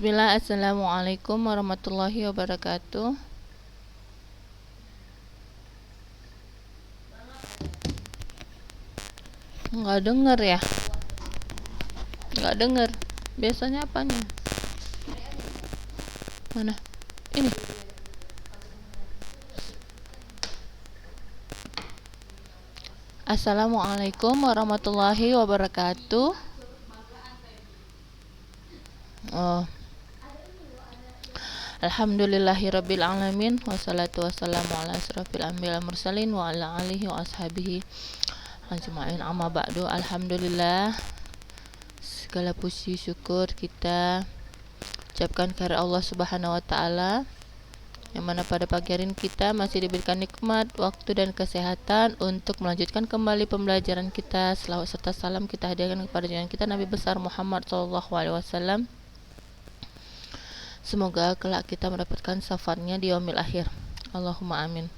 Bismillah, Assalamualaikum warahmatullahi wabarakatuh. Nggak denger ya? Nggak denger. Biasanya apanya? Mana? Ini. Assalamualaikum warahmatullahi wabarakatuh. Oh. Alhamdulillahirabbil alamin wassalatu wassalamu ala asrofil anbiya'i wal mursalin wa ala alihi wa ashabihi ajma'in, amma ba'du. Alhamdulillah, segala puji syukur kita ucapkan kepada Allah Subhanahu wa taala, yang mana pada pagi hari ini kita masih diberikan nikmat, waktu dan kesehatan untuk melanjutkan kembali pembelajaran kita. Selawat serta salam kita hadiahkan kepada junjungan kita Nabi besar Muhammad sallallahu alaihi wasallam. Semoga kelak kita mendapatkan syafaatnya di yaumil akhir. Allahumma amin.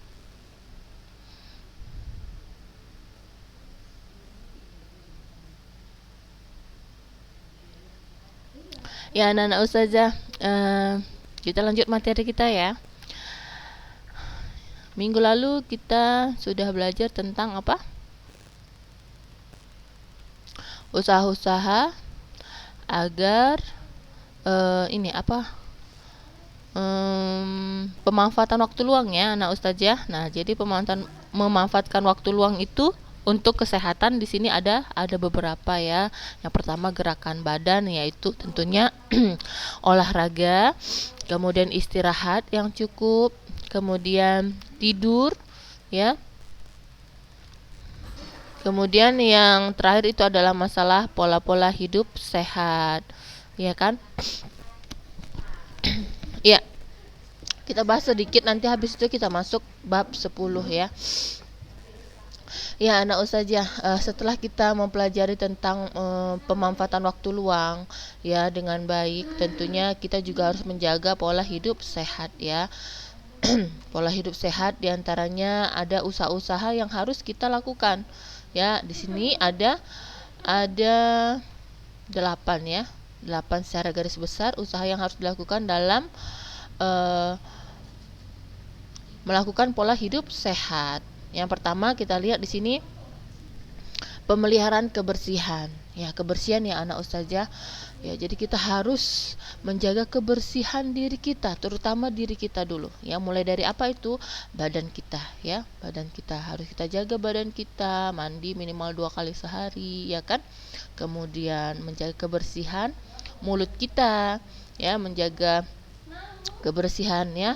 Ya anak-anak ustazah, kita lanjut materi kita ya. Minggu lalu kita sudah belajar tentang apa? Usaha-usaha agar ini apa? Pemanfaatan waktu luang ya anak ustazah. Nah, jadi memanfaatkan waktu luang itu untuk kesehatan di sini ada beberapa ya. Yang pertama gerakan badan, yaitu tentunya olahraga, kemudian istirahat yang cukup, kemudian tidur ya. Kemudian yang terakhir itu adalah masalah pola-pola hidup sehat, ya kan? Ya. Kita bahas sedikit, nanti habis itu kita masuk bab 10 ya. Ya anak ustazah, setelah kita mempelajari tentang pemanfaatan waktu luang ya dengan baik, tentunya kita juga harus menjaga pola hidup sehat ya. Pola hidup sehat diantaranya ada usaha-usaha yang harus kita lakukan ya. Di sini ada 8 ya, 8 secara garis besar usaha yang harus dilakukan dalam melakukan pola hidup sehat. Yang pertama kita lihat di sini pemeliharaan kebersihan. Ya, kebersihan ya anak ustazah. Ya, jadi kita harus menjaga kebersihan diri kita, terutama diri kita dulu. Ya, mulai dari apa itu? Badan kita ya. Badan kita harus kita jaga, badan kita mandi minimal 2 kali sehari ya kan. Kemudian menjaga kebersihan mulut kita ya, menjaga kebersihan ya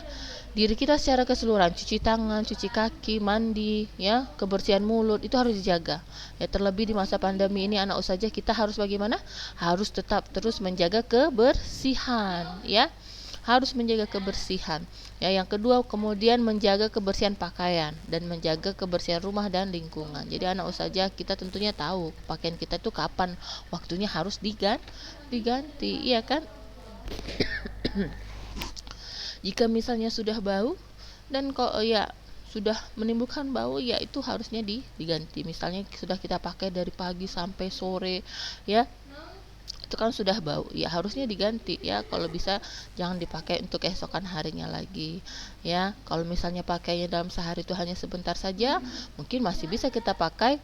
diri kita secara keseluruhan, cuci tangan, cuci kaki, mandi ya, kebersihan mulut itu harus dijaga ya. Terlebih di masa pandemi ini anak ustazah, kita harus bagaimana? Harus tetap terus menjaga kebersihan ya, harus menjaga kebersihan ya. Yang kedua kemudian menjaga kebersihan pakaian dan menjaga kebersihan rumah dan lingkungan. Jadi anak ustazah, kita tentunya tahu pakaian kita itu kapan waktunya harus diganti iya kan. Jika misalnya sudah bau dan kok ya sudah menimbulkan bau, ya itu harusnya diganti. Misalnya sudah kita pakai dari pagi sampai sore ya, itu kan sudah bau ya, harusnya diganti ya. Kalau bisa jangan dipakai untuk keesokan harinya lagi ya. Kalau misalnya pakainya dalam sehari itu hanya sebentar saja, mungkin masih bisa kita pakai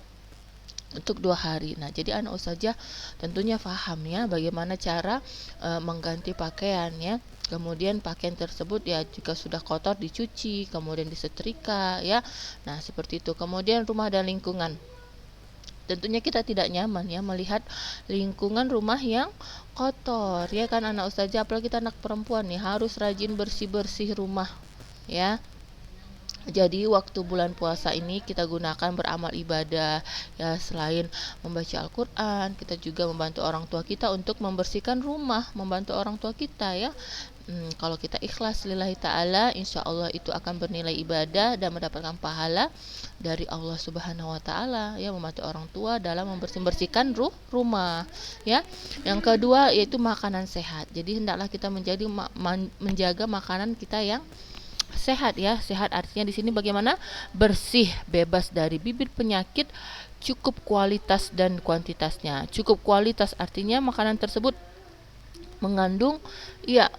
untuk 2 hari. Nah, jadi anak ustazah tentunya paham ya bagaimana cara mengganti pakaian ya. Kemudian pakaian tersebut ya jika sudah kotor dicuci, kemudian disetrika ya. Nah, seperti itu. Kemudian rumah dan lingkungan. Tentunya kita tidak nyaman ya melihat lingkungan rumah yang kotor ya kan anak ustazah, apalagi kita anak perempuan nih harus rajin bersih-bersih rumah ya. Jadi waktu bulan puasa ini kita gunakan beramal ibadah ya, selain membaca Al-Quran, kita juga membantu orang tua kita untuk membersihkan rumah, membantu orang tua kita ya. Kalau kita ikhlas lillahi ta'ala, insya Allah itu akan bernilai ibadah dan mendapatkan pahala dari Allah Subhanahu wa ta'ala ya, membantu orang tua dalam membersihkan rumah ya. Yang kedua yaitu makanan sehat. Jadi hendaklah kita menjaga makanan kita yang sehat ya. Sehat artinya di sini bagaimana? Bersih, bebas dari bibit penyakit, cukup kualitas dan kuantitasnya. Cukup kualitas artinya makanan tersebut mengandung ya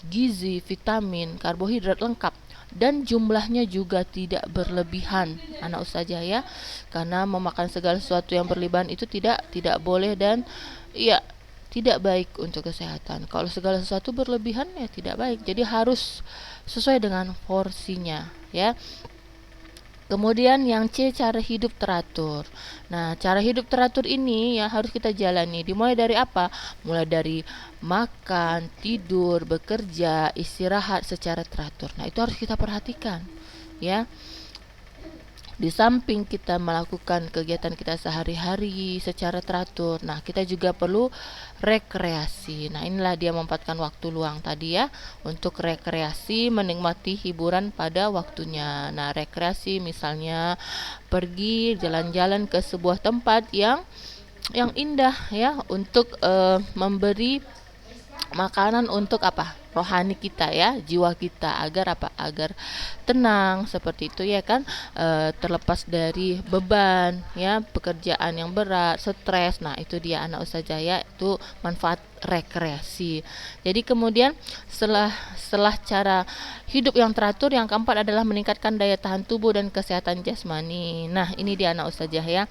gizi, vitamin, karbohidrat lengkap, dan jumlahnya juga tidak berlebihan anak ustazah ya, karena memakan segala sesuatu yang berlebihan itu tidak boleh, dan ya tidak baik untuk kesehatan. Kalau segala sesuatu berlebihan ya tidak baik, jadi harus sesuai dengan porsinya ya. Kemudian yang C, cara hidup teratur. Nah, cara hidup teratur ini ya harus kita jalani. Dimulai dari apa? Mulai dari makan, tidur, bekerja, istirahat secara teratur. Nah, itu harus kita perhatikan ya. Di samping kita melakukan kegiatan kita sehari-hari secara teratur, nah kita juga perlu rekreasi. Nah, inilah dia memanfaatkan waktu luang tadi ya, untuk rekreasi, menikmati hiburan pada waktunya. Nah, rekreasi misalnya pergi jalan-jalan ke sebuah tempat yang indah ya, untuk memberi makanan untuk apa? Rohani kita ya, jiwa kita, agar apa? Agar tenang seperti itu ya kan, terlepas dari beban ya, pekerjaan yang berat, stres. Nah, itu dia anak ustazah ya, itu manfaat rekreasi. Jadi kemudian setelah cara hidup yang teratur, yang keempat adalah meningkatkan daya tahan tubuh dan kesehatan jasmani. Nah, ini dia anak ustazah ya.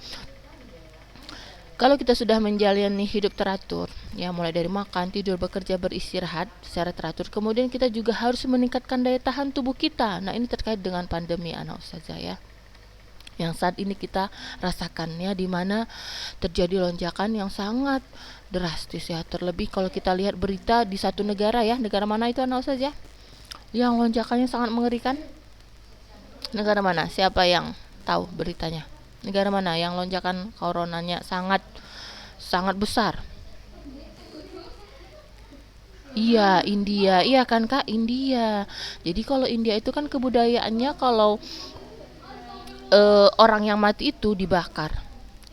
Kalau kita sudah menjalani hidup teratur, ya mulai dari makan, tidur, bekerja, beristirahat secara teratur, kemudian kita juga harus meningkatkan daya tahan tubuh kita. Nah, ini terkait dengan pandemi anak ustazah ya, yang saat ini kita rasakan ya, di mana terjadi lonjakan yang sangat drastis ya. Terlebih kalau kita lihat berita di satu negara ya, negara mana itu anak ustazah, yang lonjakannya sangat mengerikan? Negara mana? Siapa yang tahu beritanya? Negara mana yang lonjakan coronanya sangat besar? Iya, India. Iya kan Kak, India. Jadi kalau India itu kan kebudayaannya, kalau orang yang mati itu dibakar.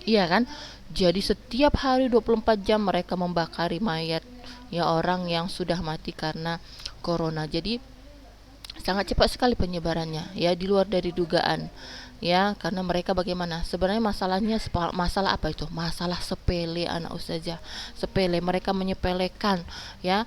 Iya kan? Jadi setiap hari 24 jam mereka membakari mayat ya, orang yang sudah mati karena corona. Jadi sangat cepat sekali penyebarannya ya, di luar dari dugaan ya, karena mereka bagaimana sebenarnya masalahnya, masalah apa itu, masalah sepele anak ustazah, sepele. Mereka menyepelekan ya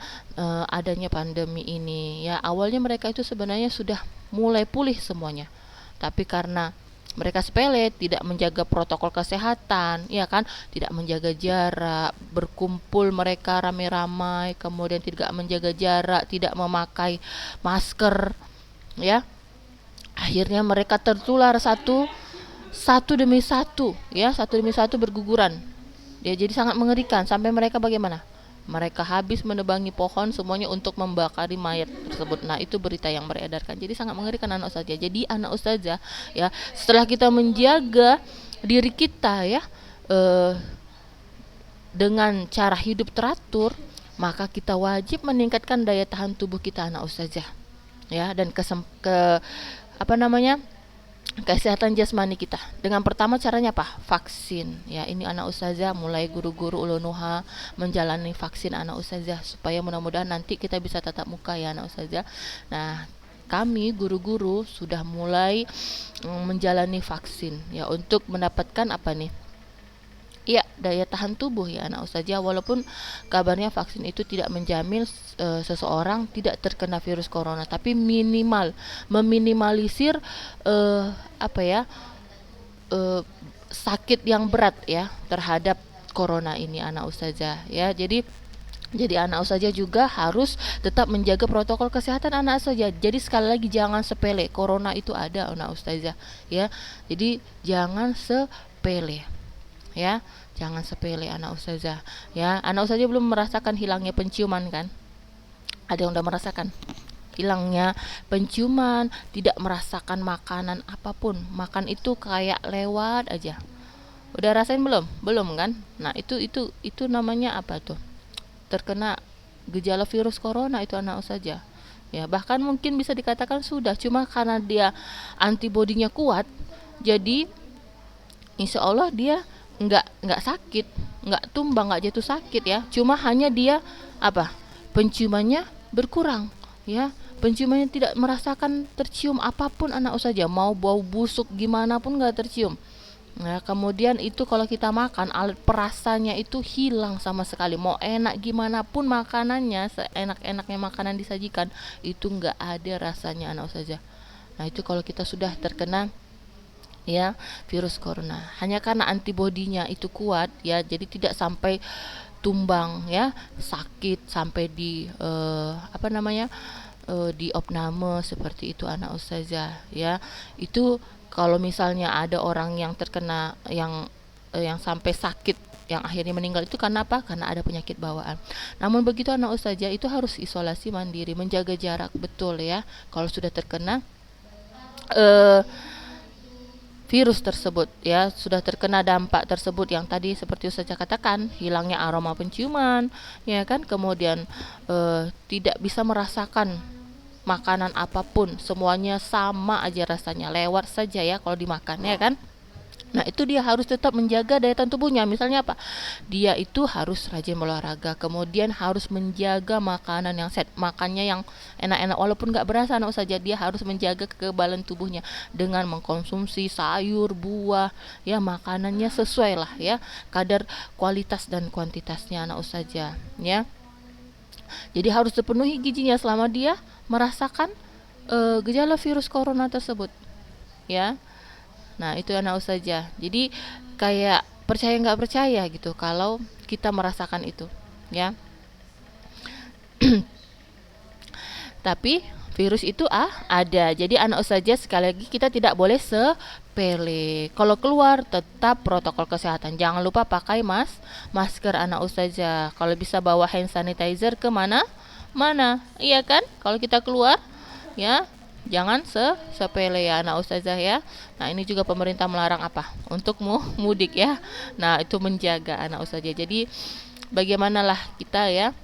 adanya pandemi ini ya. Awalnya mereka itu sebenarnya sudah mulai pulih semuanya, tapi karena mereka sepele, tidak menjaga protokol kesehatan ya kan, tidak menjaga jarak, berkumpul mereka ramai-ramai, kemudian tidak menjaga jarak, tidak memakai masker ya, akhirnya mereka tertular satu demi satu ya, satu demi satu berguguran ya. Jadi sangat mengerikan, sampai mereka bagaimana, mereka habis menebangi pohon semuanya untuk membakari mayat tersebut. Nah, itu berita yang beredarkan. Jadi sangat mengerikan anak ustazah. Jadi anak ustazah ya, setelah kita menjaga diri kita ya dengan cara hidup teratur, maka kita wajib meningkatkan daya tahan tubuh kita anak ustazah ya, dan kesehatan jasmani kita. Dengan pertama caranya apa? Vaksin ya. Ini anak ustazah mulai guru-guru ulunuha menjalani vaksin anak ustazah, supaya mudah-mudahan nanti kita bisa tatap muka ya anak ustazah. Nah, kami guru-guru sudah mulai menjalani vaksin ya, untuk mendapatkan apa nih? Iya, daya tahan tubuh ya anak ustazah. Walaupun kabarnya vaksin itu tidak menjamin seseorang tidak terkena virus corona, tapi meminimalisir sakit yang berat ya terhadap corona ini anak ustazah ya. Jadi anak ustazah juga harus tetap menjaga protokol kesehatan anak ustazah. Jadi sekali lagi, jangan sepele, corona itu ada anak ustazah ya. Jadi jangan sepele ya, jangan sepele anak ustazah ya. Anak ustazah belum merasakan hilangnya penciuman kan? Ada yang udah merasakan hilangnya penciuman, tidak merasakan makanan apapun, makan itu kayak lewat aja. Udah rasain belum? Belum kan? Nah, itu namanya apa tuh? Terkena gejala virus corona itu anak ustazah ya. Bahkan mungkin bisa dikatakan sudah, cuma karena dia antibodinya kuat, jadi insya Allah dia nggak sakit, nggak tumbang, nggak jatuh sakit ya. Cuma hanya dia apa, penciumannya berkurang ya, penciumannya tidak merasakan tercium apapun anak ustazah, mau bau busuk gimana pun nggak tercium Nah, kemudian itu kalau kita makan, alat perasanya itu hilang sama sekali. Mau enak gimana pun makanannya, seenak-enaknya makanan disajikan, itu nggak ada rasanya anak ustazah. Nah, itu kalau kita sudah terkena ya virus corona. Hanya karena antibodinya itu kuat ya, jadi tidak sampai tumbang ya, sakit sampai di apa namanya? Di opname seperti itu anak ustazah ya. Itu kalau misalnya ada orang yang terkena yang sampai sakit yang akhirnya meninggal itu karena apa? Karena ada penyakit bawaan. Namun begitu anak ustazah itu harus isolasi mandiri, menjaga jarak betul ya. Kalau sudah terkena eh, virus tersebut ya, sudah terkena dampak tersebut yang tadi seperti Ustazah katakan, hilangnya aroma penciuman ya kan, kemudian tidak bisa merasakan makanan apapun, semuanya sama aja rasanya, lewat saja ya kalau dimakan ya kan. Nah, itu dia harus tetap menjaga daya tahan tubuhnya. Misalnya apa? Dia itu harus rajin olahraga, kemudian harus menjaga makanan yang sehat, makannya yang enak-enak walaupun nggak berasa anak saja, dia harus menjaga kekebalan tubuhnya dengan mengkonsumsi sayur, buah, ya makanannya sesuai lah ya, kadar kualitas dan kuantitasnya anak saja ya. Jadi harus terpenuhi gizinya selama dia merasakan gejala virus corona tersebut ya. Nah, itu anak saja. Jadi kayak percaya nggak percaya gitu kalau kita merasakan itu, ya. Tapi virus itu ada. Jadi anak saja sekali lagi kita tidak boleh sepele. Kalau keluar tetap protokol kesehatan. Jangan lupa pakai masker anak saja. Kalau bisa bawa hand sanitizer ke mana? Mana? Iya kan? Kalau kita keluar, ya jangan sepele ya anak ustazah ya. Nah, ini juga pemerintah melarang apa? Untuk mudik ya. Nah, itu menjaga anak ustazah. Jadi bagaimanalah kita ya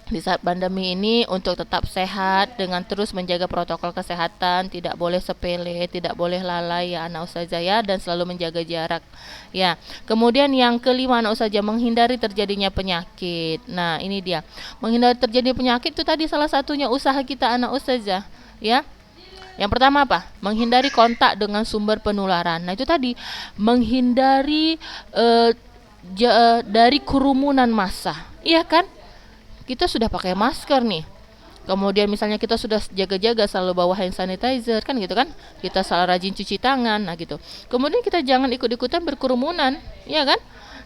di saat pandemi ini untuk tetap sehat dengan terus menjaga protokol kesehatan, tidak boleh sepele, tidak boleh lalai ya anak ustazah ya, dan selalu menjaga jarak ya. Kemudian yang kelima anak ustazah, menghindari terjadinya penyakit. Nah, ini dia, menghindari terjadinya penyakit itu tadi salah satunya usaha kita anak ustazah ya. Yang pertama apa? Menghindari kontak dengan sumber penularan. Nah, itu tadi menghindari dari kerumunan massa. Iya kan? Kita sudah pakai masker nih. Kemudian misalnya kita sudah jaga-jaga selalu bawa hand sanitizer kan gitu kan. Kita selalu rajin cuci tangan, nah gitu. Kemudian kita jangan ikut-ikutan berkerumunan, ya kan?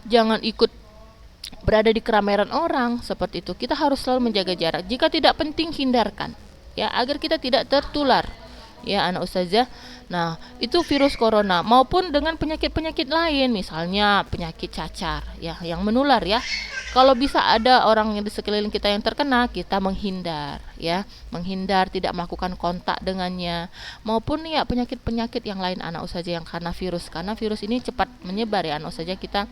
Jangan ikut berada di keramaian orang seperti itu. Kita harus selalu menjaga jarak. Jika tidak penting hindarkan, ya agar kita tidak tertular. Ya anak ustazah. Nah, itu virus corona maupun dengan penyakit-penyakit lain, misalnya penyakit cacar ya yang menular ya. Kalau bisa ada orang yang di sekeliling kita yang terkena, kita menghindar ya, menghindar tidak melakukan kontak dengannya, maupun ya penyakit-penyakit yang lain anak ustazah yang karena virus ini cepat menyebar ya anak ustazah. Kita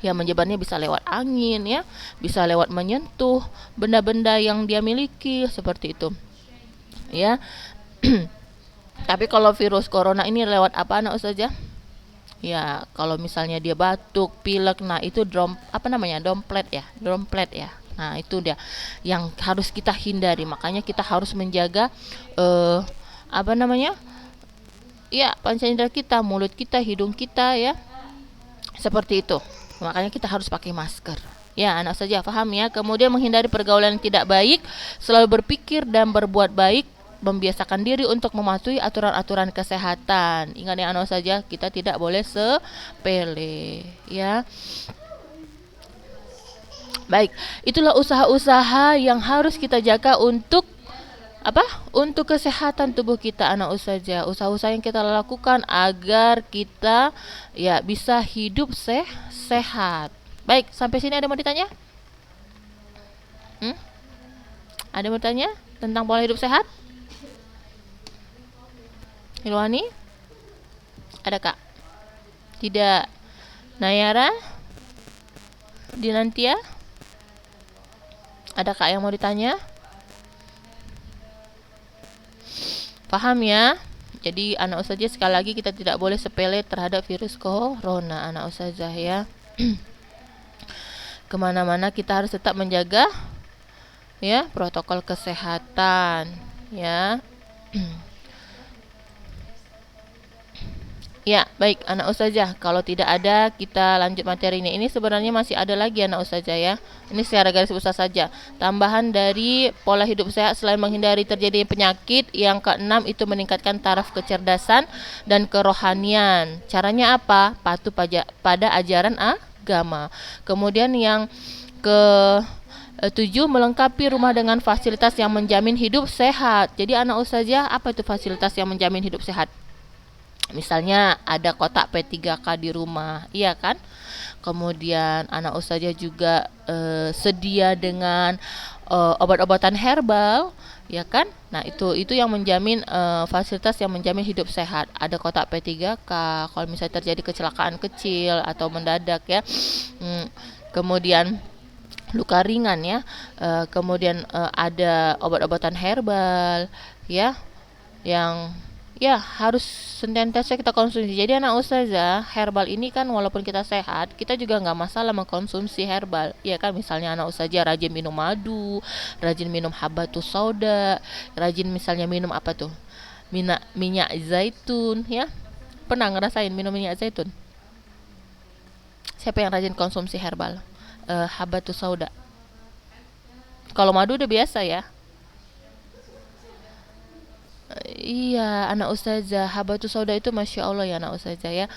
ya menyebarnya bisa lewat angin ya, bisa lewat menyentuh benda-benda yang dia miliki seperti itu ya. Tapi kalau virus corona ini lewat apa anak ustazah? Ya, kalau misalnya dia batuk, pilek, nah itu droplet ya. Nah, itu dia yang harus kita hindari. Makanya kita harus menjaga apa namanya? Ya, panca indera kita, mulut kita, hidung kita ya. Seperti itu. Makanya kita harus pakai masker. Ya, anak saja paham ya. Kemudian menghindari pergaulan yang tidak baik, selalu berpikir dan berbuat baik, membiasakan diri untuk mematuhi aturan-aturan kesehatan. Ingat ya anak saja, kita tidak boleh sepele ya. Baik, itulah usaha-usaha yang harus kita jaga untuk apa? Untuk kesehatan tubuh kita anak ustazah. Usaha-usaha yang kita lakukan agar kita ya bisa hidup sehat. Baik, sampai sini ada mau ditanya? Ada mau tanya tentang pola hidup sehat? Hilwani? Ada kak? Tidak. Nayara? Dinantia? Ada kak yang mau ditanya? Paham ya? Jadi anak ustazah sekali lagi kita tidak boleh sepele terhadap virus corona anak ustazah ya. Kemana-mana kita harus tetap menjaga ya protokol kesehatan ya. Ya, baik anak ustazah. Kalau tidak ada, kita lanjut materinya. Ini sebenarnya masih ada lagi anak ustazah ya. Ini secara garis besar saja. Tambahan dari pola hidup sehat selain menghindari terjadinya penyakit, yang keenam itu meningkatkan taraf kecerdasan dan kerohanian. Caranya apa? Patuh pada ajaran agama. Kemudian yang ke tujuh, melengkapi rumah dengan fasilitas yang menjamin hidup sehat. Jadi anak ustazah, apa itu fasilitas yang menjamin hidup sehat? Misalnya ada kotak P3K di rumah, iya kan? Kemudian anak ustazah juga sedia dengan obat-obatan herbal, ya kan? Nah, itu yang menjamin fasilitas yang menjamin hidup sehat. Ada kotak P3K kalau misalnya terjadi kecelakaan kecil atau mendadak ya. Kemudian luka ringan ya. Kemudian ada obat-obatan herbal ya, yang ya harus senantiasa kita konsumsi. Jadi anak ustazah, herbal ini kan walaupun kita sehat, kita juga nggak masalah mengkonsumsi herbal. Ya kan, misalnya anak ustazah rajin minum madu, rajin minum habatus sauda, rajin misalnya minum apa tuh? Minyak zaitun ya. Pernah ngerasain minum minyak zaitun? Siapa yang rajin konsumsi herbal? Habatus sauda. Kalau madu udah biasa ya. Iya, anak ustazah, habatus sauda itu masya Allah ya anak ustazah ya,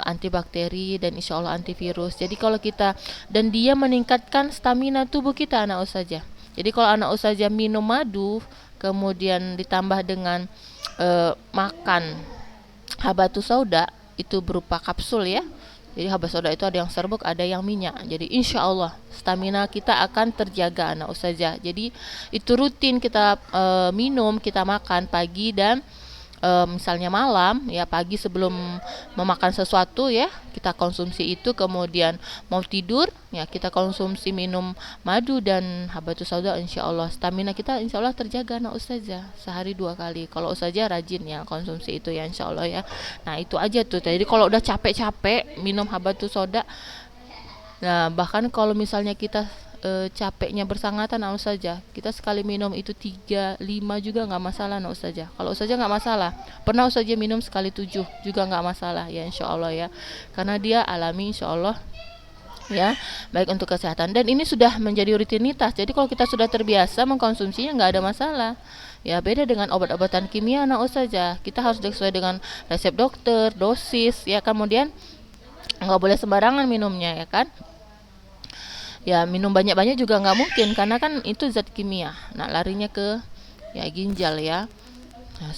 antibakteri dan insya Allah antivirus. Jadi kalau kita, dan dia meningkatkan stamina tubuh kita anak ustazah. Jadi kalau anak ustazah minum madu, kemudian ditambah dengan makan habatus sauda, itu berupa kapsul ya. Jadi habatus sauda itu ada yang serbuk, ada yang minyak. Jadi insya Allah stamina kita akan terjaga anak ustazah. Jadi itu rutin kita minum, kita makan pagi dan misalnya malam ya, pagi sebelum memakan sesuatu ya kita konsumsi itu, kemudian mau tidur ya kita konsumsi minum madu dan habatus sauda, insya Allah stamina kita insya Allah terjaga anak ustazah. Sehari 2 kali kalau ustazah rajin ya konsumsi itu ya insya Allah ya. Nah itu aja tuh. Jadi kalau udah capek-capek minum habatus sauda. Nah bahkan kalau misalnya kita capeknya bersangatan nak saja, kita sekali minum itu 3, 5 juga nggak masalah nak saja. Kalau saja nggak masalah, pernah saja minum sekali 7 juga nggak masalah ya insya Allah ya, karena dia alami insya Allah ya, baik untuk kesehatan. Dan ini sudah menjadi rutinitas, jadi kalau kita sudah terbiasa mengkonsumsinya nggak ada masalah ya. Beda dengan obat-obatan kimia nak saja, kita harus sesuai dengan resep dokter, dosis ya, kemudian nggak boleh sembarangan minumnya ya kan. Ya minum banyak-banyak juga nggak mungkin karena kan itu zat kimia. Nah larinya ke ya ginjal ya. Nah,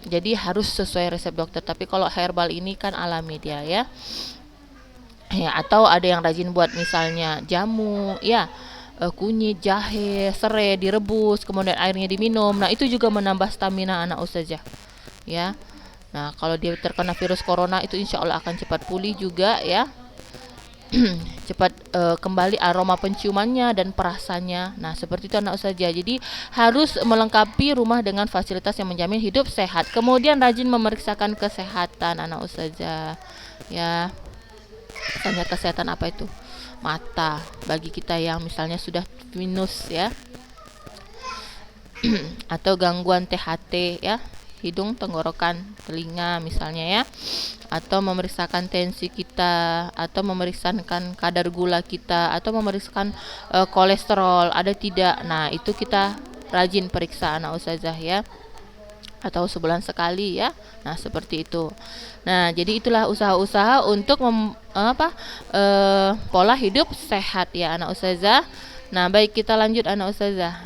jadi harus sesuai resep dokter. Tapi kalau herbal ini kan alami dia ya. Ya atau ada yang rajin buat misalnya jamu ya, kunyit, jahe, serai direbus kemudian airnya diminum. Nah itu juga menambah stamina anak ustazah ya. Nah kalau dia terkena virus corona itu insya Allah akan cepat pulih juga ya. Cepat kembali aroma penciumannya dan perasaannya. Nah seperti itu anak ustazah. Jadi harus melengkapi rumah dengan fasilitas yang menjamin hidup sehat. Kemudian rajin memeriksakan kesehatan anak ustazah ya. Misalnya kesehatan apa itu? Mata, bagi kita yang misalnya sudah minus ya, atau gangguan THT ya, hidung, tenggorokan, telinga misalnya ya, atau memeriksakan tensi kita, atau memeriksakan kadar gula kita, atau memeriksakan kolesterol ada tidak. Nah itu kita rajin periksa anak ustazah ya, atau sebulan sekali ya. Nah seperti itu. Nah jadi itulah usaha-usaha untuk pola hidup sehat ya anak ustazah. Nah baik, kita lanjut anak ustazah.